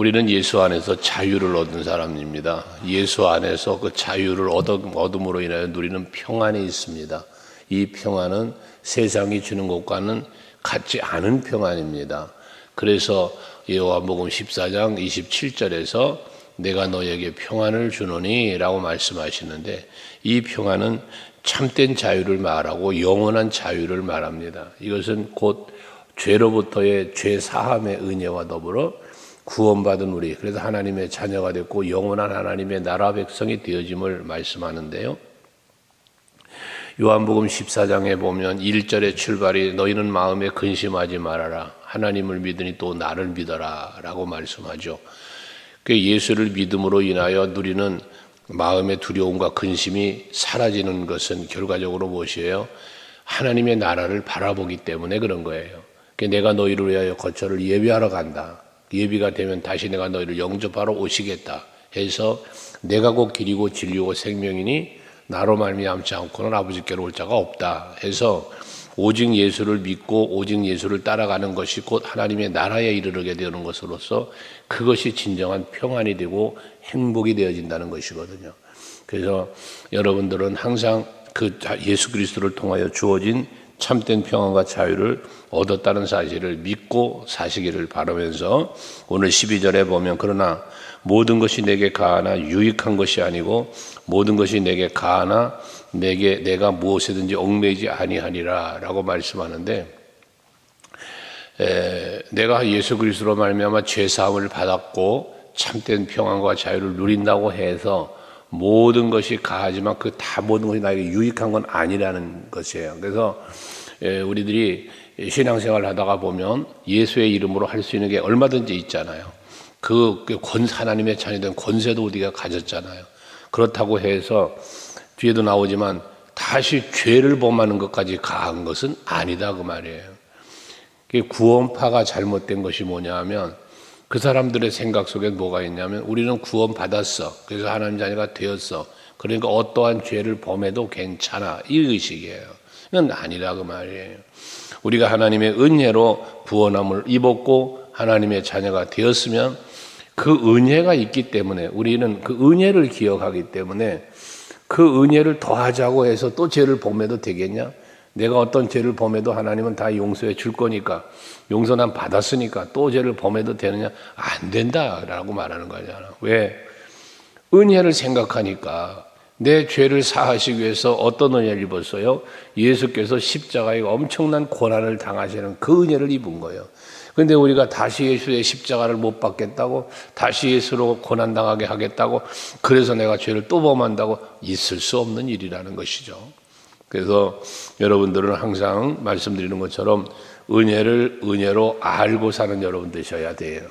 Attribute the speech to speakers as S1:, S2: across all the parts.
S1: 우리는 예수 안에서 자유를 얻은 사람입니다. 예수 안에서 그 자유를 얻음으로 인하여 누리는 평안이 있습니다. 이 평안은 세상이 주는 것과는 같지 않은 평안입니다. 그래서 요한복음 14장 27절에서 내가 너에게 평안을 주노니 라고 말씀하시는데, 이 평안은 참된 자유를 말하고 영원한 자유를 말합니다. 이것은 곧 죄로부터의 죄 사함의 은혜와 더불어 구원받은 우리, 그래서 하나님의 자녀가 됐고 영원한 하나님의 나라 백성이 되어짐을 말씀하는데요. 요한복음 14장에 보면 1절의 출발이 너희는 마음에 근심하지 말아라. 하나님을 믿으니 또 나를 믿어라 라고 말씀하죠. 그 예수를 믿음으로 인하여 누리는 마음의 두려움과 근심이 사라지는 것은 결과적으로 무엇이에요? 하나님의 나라를 바라보기 때문에 그런 거예요. 내가 너희를 위하여 거처를 예비하러 간다. 예비가 되면 다시 내가 너희를 영접하러 오시겠다 해서 내가 곧 길이고 진리고 생명이니 나로 말미암지 않고는 아버지께로 올 자가 없다 해서 오직 예수를 믿고 오직 예수를 따라가는 것이 곧 하나님의 나라에 이르게 되는 것으로서 그것이 진정한 평안이 되고 행복이 되어진다는 것이거든요. 그래서 여러분들은 항상 그 예수 그리스도를 통하여 주어진 참된 평안과 자유를 얻었다는 사실을 믿고 사시기를 바라면서 오늘 12절에 보면 그러나 모든 것이 내게 가하나 유익한 것이 아니고 모든 것이 내게 가하나 내가 무엇이든지 얽매이지 아니하니라 라고 말씀하는데, 내가 예수 그리스도로 말미암아 죄사함을 받았고 참된 평안과 자유를 누린다고 해서 모든 것이 가하지만 그 다 모든 것이 나에게 유익한 건 아니라는 것이에요. 그래서 우리들이 신앙생활을 하다가 보면 예수의 이름으로 할 수 있는 게 얼마든지 있잖아요. 하나님의 자녀된 권세도 우리가 가졌잖아요. 그렇다고 해서 뒤에도 나오지만 다시 죄를 범하는 것까지 가한 것은 아니다 그 말이에요. 구원파가 잘못된 것이 뭐냐 하면 그 사람들의 생각 속에 뭐가 있냐면 우리는 구원받았어. 그래서 하나님 자녀가 되었어. 그러니까 어떠한 죄를 범해도 괜찮아. 이 의식이에요. 이건 아니라 그 말이에요. 우리가 하나님의 은혜로 구원함을 입었고 하나님의 자녀가 되었으면 그 은혜가 있기 때문에 우리는 그 은혜를 기억하기 때문에 그 은혜를 더하자고 해서 또 죄를 범해도 되겠냐? 내가 어떤 죄를 범해도 하나님은 다 용서해 줄 거니까 용서 난 받았으니까 또 죄를 범해도 되느냐? 안 된다라고 말하는 거잖아. 왜? 은혜를 생각하니까 내 죄를 사하시기 위해서 어떤 은혜를 입었어요? 예수께서 십자가에 엄청난 고난을 당하시는 그 은혜를 입은 거예요. 그런데 우리가 다시 예수의 십자가를 못 받겠다고 다시 예수로 고난당하게 하겠다고 그래서 내가 죄를 또 범한다고 있을 수 없는 일이라는 것이죠. 그래서 여러분들은 항상 말씀드리는 것처럼 은혜를 은혜로 알고 사는 여러분 되셔야 돼요.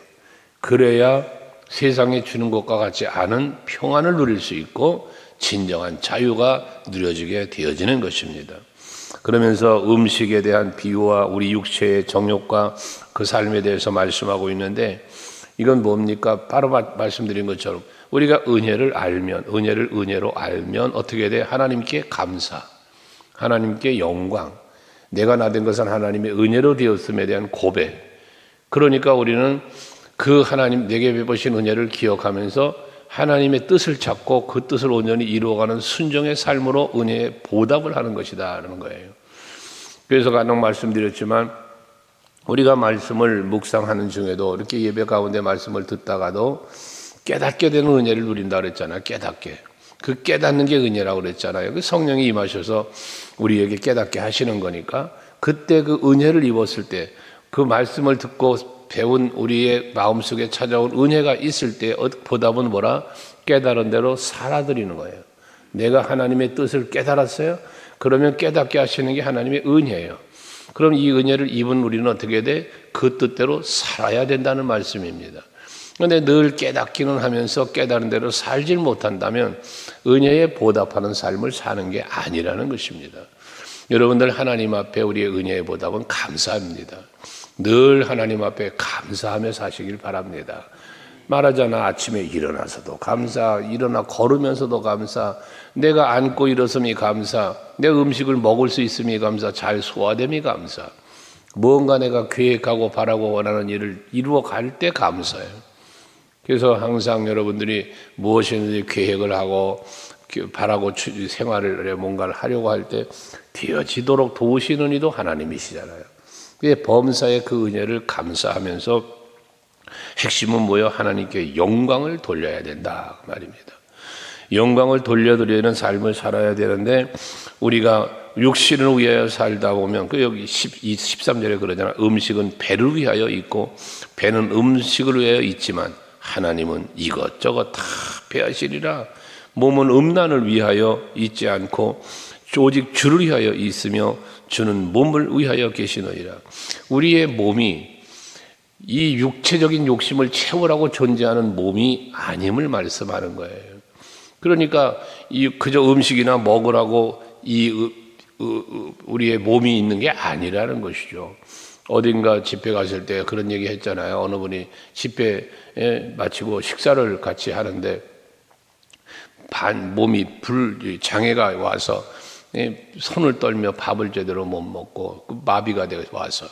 S1: 그래야 세상에 주는 것과 같지 않은 평안을 누릴 수 있고 진정한 자유가 누려지게 되어지는 것입니다. 그러면서 음식에 대한 비유와 우리 육체의 정욕과 그 삶에 대해서 말씀하고 있는데 이건 뭡니까? 바로 말씀드린 것처럼 우리가 은혜를 은혜로 알면 어떻게 돼? 하나님께 감사, 하나님께 영광, 내가 나된 것은 하나님의 은혜로 되었음에 대한 고백. 그러니까 우리는 그 하나님 내게 베푸신 은혜를 기억하면서 하나님의 뜻을 찾고 그 뜻을 온전히 이루어가는 순종의 삶으로 은혜에 보답을 하는 것이다라는 거예요. 그래서 간혹 말씀드렸지만 우리가 말씀을 묵상하는 중에도 이렇게 예배 가운데 말씀을 듣다가도 깨닫게 되는 은혜를 누린다 그랬잖아요. 깨닫게. 그 깨닫는 게 은혜라고 그랬잖아요. 그 성령이 임하셔서 우리에게 깨닫게 하시는 거니까 그때 그 은혜를 입었을 때 그 말씀을 듣고 배운 우리의 마음속에 찾아온 은혜가 있을 때 보답은 뭐라? 깨달은 대로 살아드리는 거예요. 내가 하나님의 뜻을 깨달았어요? 그러면 깨닫게 하시는 게 하나님의 은혜예요. 그럼 이 은혜를 입은 우리는 어떻게 돼? 그 뜻대로 살아야 된다는 말씀입니다. 그런데 늘 깨닫기는 하면서 깨달은 대로 살질 못한다면 은혜에 보답하는 삶을 사는 게 아니라는 것입니다. 여러분들 하나님 앞에 우리의 은혜의 보답은 감사합니다. 늘 하나님 앞에 감사하며 사시길 바랍니다. 말하잖아. 아침에 일어나서도 감사, 일어나 걸으면서도 감사, 내가 앉고 일어섬이 감사, 내 음식을 먹을 수 있음이 감사, 잘 소화됨이 감사, 무언가 내가 계획하고 바라고 원하는 일을 이루어 갈 때 감사해요. 그래서 항상 여러분들이 무엇이든지 계획을 하고 바라고 생활을 뭔가를 하려고 할 때 되어지도록 도우시는 이도 하나님이시잖아요. 범사의 그 은혜를 감사하면서 핵심은 뭐예요? 하나님께 영광을 돌려야 된다 말입니다. 영광을 돌려드리는 삶을 살아야 되는데 우리가 육신을 위하여 살다 보면 그 여기 13절에 그러잖아. 음식은 배를 위하여 있고 배는 음식을 위하여 있지만 하나님은 이것저것 다 배하시리라. 몸은 음란을 위하여 있지 않고 오직 주를 위하여 있으며 주는 몸을 위하여 계시느니라. 우리의 몸이 이 육체적인 욕심을 채우라고 존재하는 몸이 아님을 말씀하는 거예요. 그러니까 그저 음식이나 먹으라고 우리의 몸이 있는 게 아니라는 것이죠. 어딘가 집회 갔을 때 그런 얘기 했잖아요. 어느 분이 집회 마치고 식사를 같이 하는데 몸이 장애가 와서 손을 떨며 밥을 제대로 못 먹고 마비가 되어 와서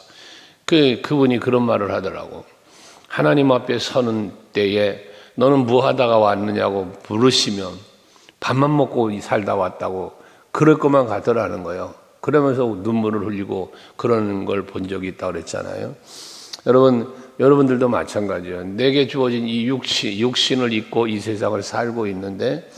S1: 그분이 그런 말을 하더라고. 하나님 앞에 서는 때에 너는 뭐 하다가 왔느냐고 부르시면 밥만 먹고 살다 왔다고 그럴 것만 같더라는 거예요. 그러면서 눈물을 흘리고 그러는 걸 본 적이 있다고 그랬잖아요. 여러분들도 마찬가지예요. 내게 주어진 이 육신을 입고 이 세상을 살고 있는데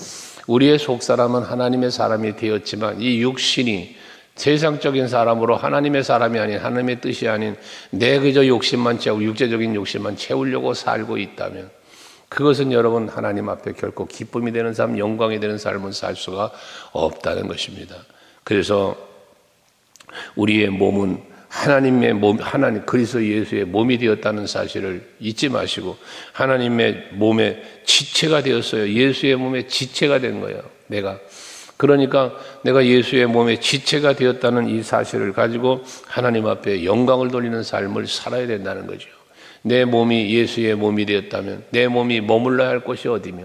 S1: 우리의 속사람은 하나님의 사람이 되었지만 이 육신이 세상적인 사람으로 하나님의 사람이 아닌 하나님의 뜻이 아닌 내 그저 욕심만 채우고 육체적인 욕심만 채우려고 살고 있다면 그것은 여러분 하나님 앞에 결코 기쁨이 되는 삶, 영광이 되는 삶을 살 수가 없다는 것입니다. 그래서 우리의 몸은 하나님의 몸, 하나님 그리스도 예수의 몸이 되었다는 사실을 잊지 마시고 하나님의 몸의 지체가 되었어요. 예수의 몸의 지체가 된 거예요. 그러니까 내가 예수의 몸의 지체가 되었다는 이 사실을 가지고 하나님 앞에 영광을 돌리는 삶을 살아야 된다는 거죠. 내 몸이 예수의 몸이 되었다면 내 몸이 머물러야 할 곳이 어디며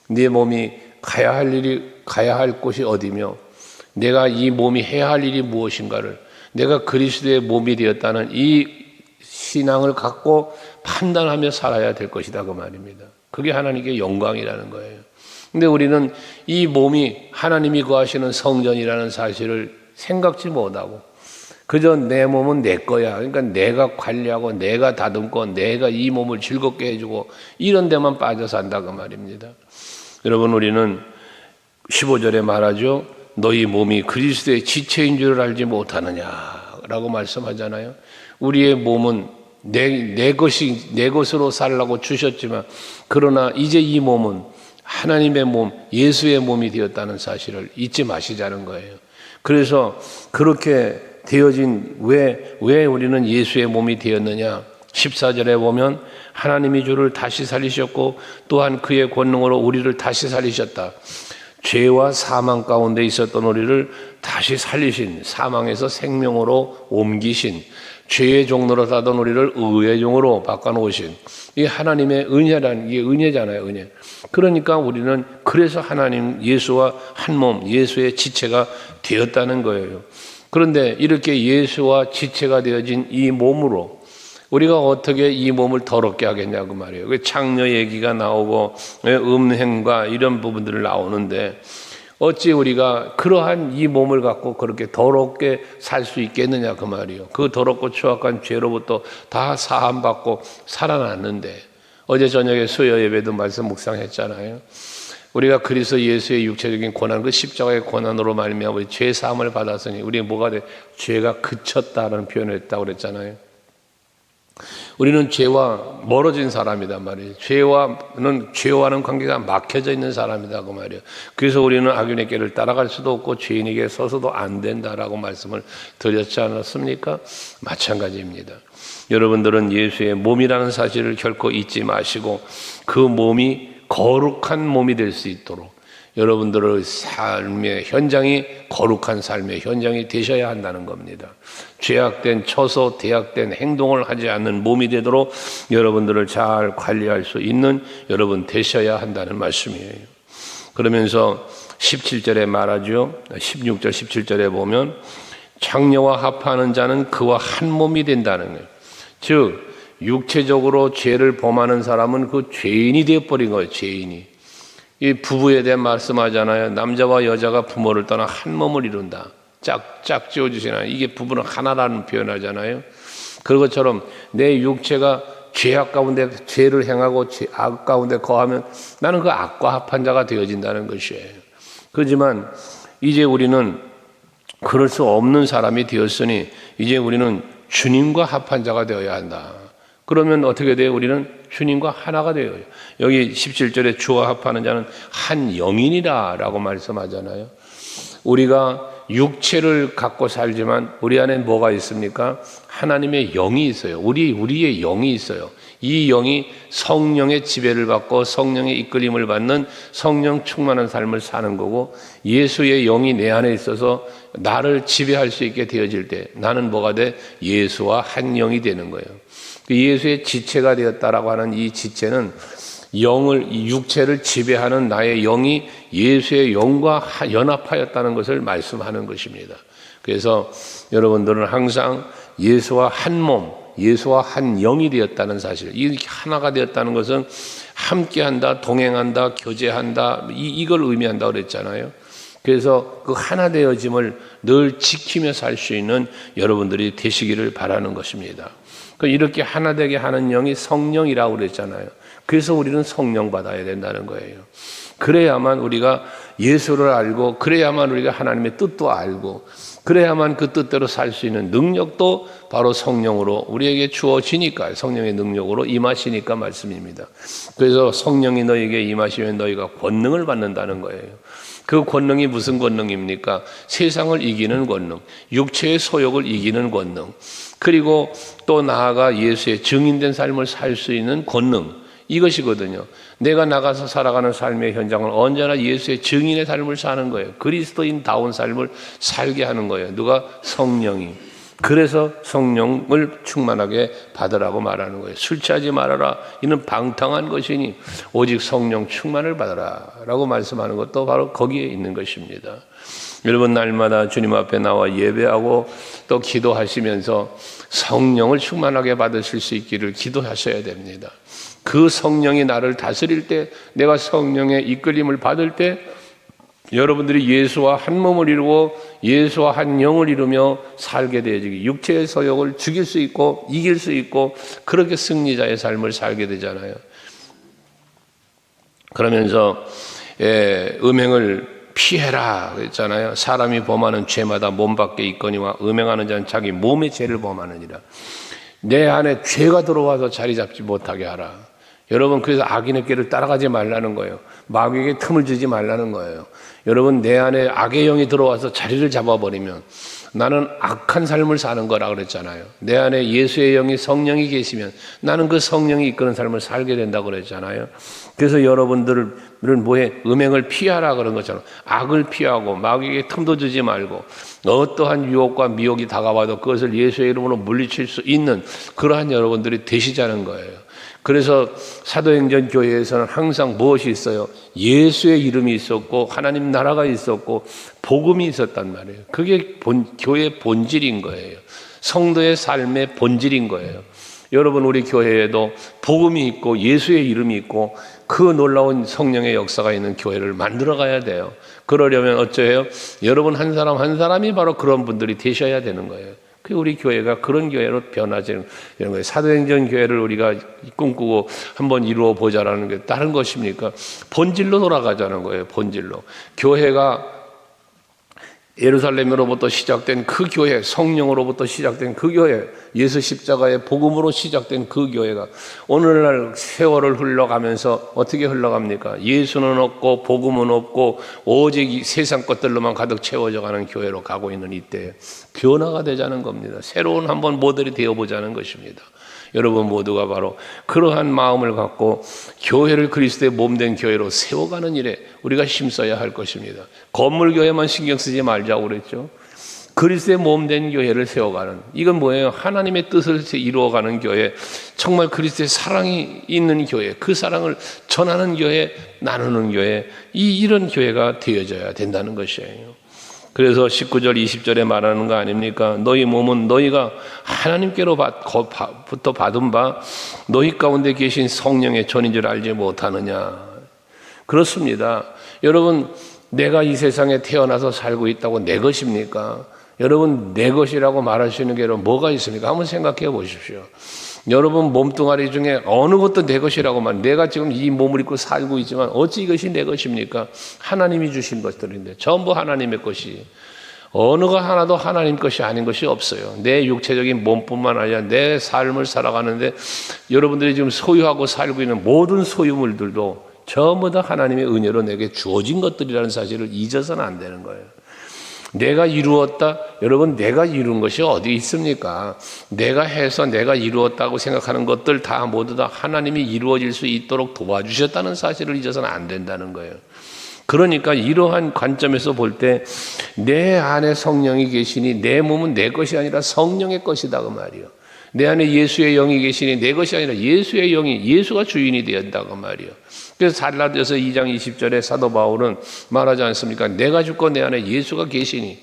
S1: 내 몸이 가야 할 곳이 어디며 내가 이 몸이 해야 할 일이 무엇인가를 내가 그리스도의 몸이 되었다는 이 신앙을 갖고 판단하며 살아야 될 것이다 그 말입니다. 그게 하나님께 영광이라는 거예요. 근데 우리는 이 몸이 하나님이 거하시는 성전이라는 사실을 생각지 못하고 그저 내 몸은 내 거야. 그러니까 내가 관리하고 내가 다듬고 내가 이 몸을 즐겁게 해주고 이런 데만 빠져 산다 그 말입니다. 여러분 우리는 15절에 말하죠. 너희 몸이 그리스도의 지체인 줄을 알지 못하느냐라고 말씀하잖아요. 우리의 몸은 내 것으로 살라고 주셨지만 그러나 이제 이 몸은 하나님의 몸, 예수의 몸이 되었다는 사실을 잊지 마시자는 거예요. 그래서 그렇게 되어진 왜 우리는 예수의 몸이 되었느냐? 14절에 보면 하나님이 주를 다시 살리셨고 또한 그의 권능으로 우리를 다시 살리셨다. 죄와 사망 가운데 있었던 우리를 다시 살리신, 사망에서 생명으로 옮기신, 죄의 종로로 사던 우리를 의의 종으로 바꿔놓으신 이 하나님의 이게 은혜잖아요, 은혜. 그러니까 우리는 그래서 하나님 예수와 한 몸, 예수의 지체가 되었다는 거예요. 그런데 이렇게 예수와 지체가 되어진 이 몸으로 우리가 어떻게 이 몸을 더럽게 하겠냐고 말이에요. 창녀 얘기가 나오고 음행과 이런 부분들을 나오는데 어찌 우리가 그러한 이 몸을 갖고 그렇게 더럽게 살 수 있겠느냐 그 말이에요. 그 더럽고 추악한 죄로부터 다 사함받고 살아났는데 어제 저녁에 수요 예배도 말씀 묵상했잖아요. 우리가 그리스도 예수의 육체적인 고난, 그 십자가의 고난으로 말미암아 우리 죄 사함을 받았으니 우리 뭐가 돼? 죄가 그쳤다라는 표현을 했다고 그랬잖아요. 우리는 죄와 멀어진 사람이단 말이에요. 죄와는 관계가 막혀져 있는 사람이다 그 말이에요. 그래서 우리는 악인의 길을 따라갈 수도 없고 죄인에게 서서도 안 된다라고 말씀을 드렸지 않았습니까? 마찬가지입니다. 여러분들은 예수의 몸이라는 사실을 결코 잊지 마시고 그 몸이 거룩한 몸이 될 수 있도록 여러분들의 삶의 현장이 거룩한 삶의 현장이 되셔야 한다는 겁니다. 죄악된 처소, 대악된 행동을 하지 않는 몸이 되도록 여러분들을 잘 관리할 수 있는 여러분 되셔야 한다는 말씀이에요. 그러면서 17절에 말하죠. 16절, 17절에 보면 창녀와 합하는 자는 그와 한 몸이 된다는 거예요. 즉 육체적으로 죄를 범하는 사람은 그 죄인이 되어버린 거예요. 죄인이. 이 부부에 대한 말씀하잖아요. 남자와 여자가 부모를 떠나 한 몸을 이룬다. 짝 지어주시나요? 이게 부부는 하나라는 표현하잖아요. 그런 것처럼 내 육체가 죄악 가운데 죄를 행하고 악 가운데 거하면 나는 그 악과 합한 자가 되어진다는 것이에요. 그렇지만 이제 우리는 그럴 수 없는 사람이 되었으니 이제 우리는 주님과 합한 자가 되어야 한다. 그러면 어떻게 돼요? 우리는 주님과 하나가 되어요. 여기 17절에 주와 합하는 자는 한 영이니라 라고 말씀하잖아요. 우리가 육체를 갖고 살지만 우리 안에 뭐가 있습니까? 하나님의 영이 있어요. 우리의 영이 있어요. 이 영이 성령의 지배를 받고 성령의 이끌림을 받는 성령 충만한 삶을 사는 거고, 예수의 영이 내 안에 있어서 나를 지배할 수 있게 되어질 때 나는 뭐가 돼? 예수와 한 영이 되는 거예요. 예수의 지체가 되었다라고 하는 이 지체는 이 육체를 지배하는 나의 영이 예수의 영과 연합하였다는 것을 말씀하는 것입니다. 그래서 여러분들은 항상 예수와 한 몸, 예수와 한 영이 되었다는 사실, 이렇게 하나가 되었다는 것은 함께한다, 동행한다, 교제한다, 이걸 의미한다고 그랬잖아요. 그래서 그 하나 되어짐을 늘 지키며 살 수 있는 여러분들이 되시기를 바라는 것입니다. 이렇게 하나 되게 하는 영이 성령이라고 그랬잖아요. 그래서 우리는 성령 받아야 된다는 거예요. 그래야만 우리가 예수를 알고, 그래야만 우리가 하나님의 뜻도 알고, 그래야만 그 뜻대로 살 수 있는 능력도 바로 성령으로 우리에게 주어지니까, 성령의 능력으로 임하시니까 말씀입니다. 그래서 성령이 너희에게 임하시면 너희가 권능을 받는다는 거예요. 그 권능이 무슨 권능입니까? 세상을 이기는 권능, 육체의 소욕을 이기는 권능, 그리고 또 나아가 예수의 증인된 삶을 살 수 있는 권능, 이것이거든요. 내가 나가서 살아가는 삶의 현장은 언제나 예수의 증인의 삶을 사는 거예요. 그리스도인다운 삶을 살게 하는 거예요. 누가? 성령이. 그래서 성령을 충만하게 받으라고 말하는 거예요. 술 취하지 말아라. 이는 방탕한 것이니 오직 성령 충만을 받아라 라고 말씀하는 것도 바로 거기에 있는 것입니다. 여러분, 날마다 주님 앞에 나와 예배하고 또 기도하시면서 성령을 충만하게 받으실 수 있기를 기도하셔야 됩니다. 그 성령이 나를 다스릴 때, 내가 성령의 이끌림을 받을 때 여러분들이 예수와 한 몸을 이루고 예수와 한 영을 이루며 살게 되어지기, 육체의 소욕을 죽일 수 있고 이길 수 있고 그렇게 승리자의 삶을 살게 되잖아요. 그러면서 음행을 피해라 그랬잖아요. 사람이 범하는 죄마다 몸 밖에 있거니와 음행하는 자는 자기 몸의 죄를 범하느니라. 내 안에 죄가 들어와서 자리 잡지 못하게 하라. 여러분, 그래서 악인의 길을 따라가지 말라는 거예요. 마귀에게 틈을 주지 말라는 거예요. 여러분, 내 안에 악의 영이 들어와서 자리를 잡아버리면 나는 악한 삶을 사는 거라 그랬잖아요. 내 안에 예수의 영이, 성령이 계시면 나는 그 성령이 이끄는 삶을 살게 된다고 그랬잖아요. 그래서 여러분들은 뭐해? 음행을 피하라 그런 것처럼 악을 피하고 마귀에게 틈도 주지 말고 어떠한 유혹과 미혹이 다가와도 그것을 예수의 이름으로 물리칠 수 있는 그러한 여러분들이 되시자는 거예요. 그래서 사도행전 교회에서는 항상 무엇이 있어요? 예수의 이름이 있었고 하나님 나라가 있었고 복음이 있었단 말이에요. 그게 교회의 본질인 거예요. 성도의 삶의 본질인 거예요. 여러분, 우리 교회에도 복음이 있고 예수의 이름이 있고 그 놀라운 성령의 역사가 있는 교회를 만들어 가야 돼요. 그러려면 어쩌해요? 여러분 한 사람 한 사람이 바로 그런 분들이 되셔야 되는 거예요. 그 우리 교회가 그런 교회로 변화되는 이런 거예요. 사도행전 교회를 우리가 꿈꾸고 한번 이루어 보자라는 게 다른 것입니까? 본질로 돌아가자는 거예요. 본질로. 교회가 예루살렘으로부터 시작된 그 교회, 성령으로부터 시작된 그 교회, 예수 십자가의 복음으로 시작된 그 교회가 오늘날 세월을 흘러가면서 어떻게 흘러갑니까? 예수는 없고 복음은 없고 오직 세상 것들로만 가득 채워져 가는 교회로 가고 있는 이때에 변화가 되자는 겁니다. 새로운 한번 모델이 되어보자는 것입니다. 여러분 모두가 바로 그러한 마음을 갖고 교회를 그리스도의 몸된 교회로 세워가는 일에 우리가 힘써야 할 것입니다. 건물교회만 신경 쓰지 말자고 그랬죠. 그리스도의 몸된 교회를 세워가는, 이건 뭐예요? 하나님의 뜻을 이루어가는 교회, 정말 그리스도의 사랑이 있는 교회, 그 사랑을 전하는 교회, 나누는 교회, 이런 교회가 되어져야 된다는 것이에요. 그래서 19절 20절에 말하는 거 아닙니까? 너희 몸은 너희가 하나님께로부터 받은 바 너희 가운데 계신 성령의 전인 줄 알지 못하느냐. 그렇습니다. 여러분, 내가 이 세상에 태어나서 살고 있다고 내 것입니까? 여러분, 내 것이라고 말할 수 있는 게 여러분 뭐가 있습니까? 한번 생각해 보십시오. 여러분 몸뚱아리 중에 어느 것도 내 것이라고 말, 내가 지금 이 몸을 입고 살고 있지만 어찌 이것이 내 것입니까? 하나님이 주신 것들인데 전부 하나님의 것이, 어느 거 하나도 하나님 것이 아닌 것이 없어요. 내 육체적인 몸뿐만 아니라 내 삶을 살아가는데 여러분들이 지금 소유하고 살고 있는 모든 소유물들도 전부 다 하나님의 은혜로 내게 주어진 것들이라는 사실을 잊어서는 안 되는 거예요. 내가 이루었다. 여러분, 내가 이룬 것이 어디 있습니까? 내가 해서 내가 이루었다고 생각하는 것들 다 모두 다 하나님이 이루어질 수 있도록 도와주셨다는 사실을 잊어서는 안 된다는 거예요. 그러니까 이러한 관점에서 볼 때 내 안에 성령이 계시니 내 몸은 내 것이 아니라 성령의 것이다 그 말이에요. 내 안에 예수의 영이 계시니 내 것이 아니라 예수의 영이, 예수가 주인이 되었다고 말이에요. 그래서 갈라디아서 2장 20절에 사도 바울은 말하지 않습니까? 내가 죽고 내 안에 예수가 계시니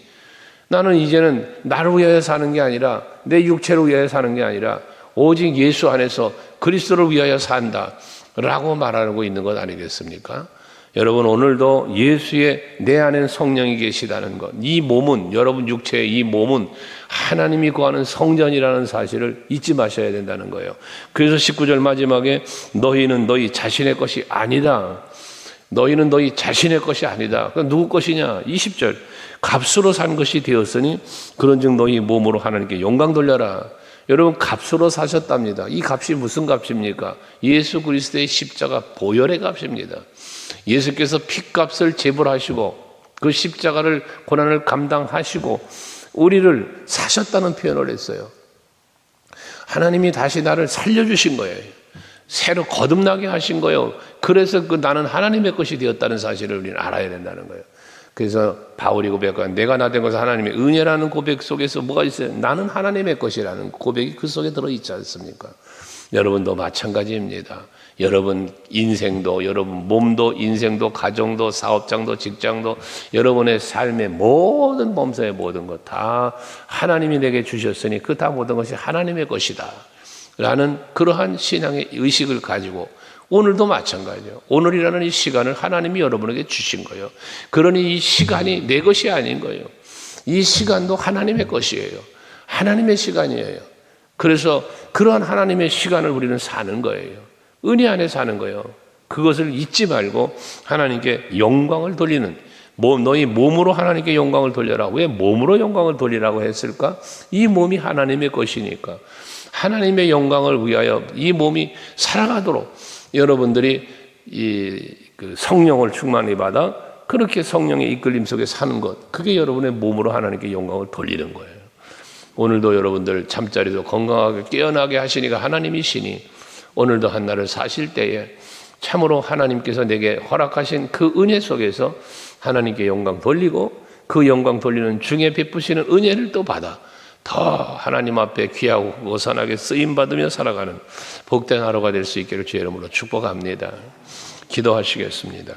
S1: 나는 이제는 나를 위하여 사는 게 아니라, 내 육체를 위하여 사는 게 아니라 오직 예수 안에서 그리스도를 위하여 산다 라고 말하고 있는 것 아니겠습니까? 여러분, 오늘도 예수의 내 안엔 성령이 계시다는 것, 이 몸은, 여러분 육체의 이 몸은 하나님이 구하는 성전이라는 사실을 잊지 마셔야 된다는 거예요. 그래서 19절 마지막에 너희는 너희 자신의 것이 아니다. 너희는 너희 자신의 것이 아니다. 그럼 누구 것이냐? 20절 값으로 산 것이 되었으니 그런즉 너희 몸으로 하나님께 영광 돌려라. 여러분, 값으로 사셨답니다. 이 값이 무슨 값입니까? 예수 그리스도의 십자가 보혈의 값입니다. 예수께서 피값을 지불하시고 그 십자가를 고난을 감당하시고 우리를 사셨다는 표현을 했어요. 하나님이 다시 나를 살려주신 거예요. 새로 거듭나게 하신 거예요. 그래서 나는 하나님의 것이 되었다는 사실을 우리는 알아야 된다는 거예요. 그래서 바울이 고백한 내가 나 된 것은 하나님의 은혜라는 고백 속에서 뭐가 있어요? 나는 하나님의 것이라는 고백이 그 속에 들어있지 않습니까? 여러분도 마찬가지입니다. 여러분 인생도, 여러분 몸도, 인생도, 가정도, 사업장도, 직장도, 여러분의 삶의 모든 범사의 모든 것 다 하나님이 내게 주셨으니 그 다 모든 것이 하나님의 것이다 라는 그러한 신앙의 의식을 가지고 오늘도 마찬가지예요. 오늘이라는 이 시간을 하나님이 여러분에게 주신 거예요. 그러니 이 시간이 내 것이 아닌 거예요. 이 시간도 하나님의 것이에요. 하나님의 시간이에요. 그래서 그러한 하나님의 시간을 우리는 사는 거예요. 은혜 안에 사는 거예요. 그것을 잊지 말고 하나님께 영광을 돌리는, 너희 몸으로 하나님께 영광을 돌려라. 왜 몸으로 영광을 돌리라고 했을까? 이 몸이 하나님의 것이니까. 하나님의 영광을 위하여 이 몸이 살아가도록 여러분들이 그 성령을 충만히 받아 그렇게 성령의 이끌림 속에 사는 것, 그게 여러분의 몸으로 하나님께 영광을 돌리는 거예요. 오늘도 여러분들 잠자리도 건강하게 깨어나게 하시니까 하나님이시니 오늘도 한날을 사실 때에 참으로 하나님께서 내게 허락하신 그 은혜 속에서 하나님께 영광 돌리고 그 영광 돌리는 중에 베푸시는 은혜를 또 받아 더 하나님 앞에 귀하고 고선하게 쓰임받으며 살아가는 복된 하루가 될 수 있기를 주의 이름으로 축복합니다. 기도하시겠습니다.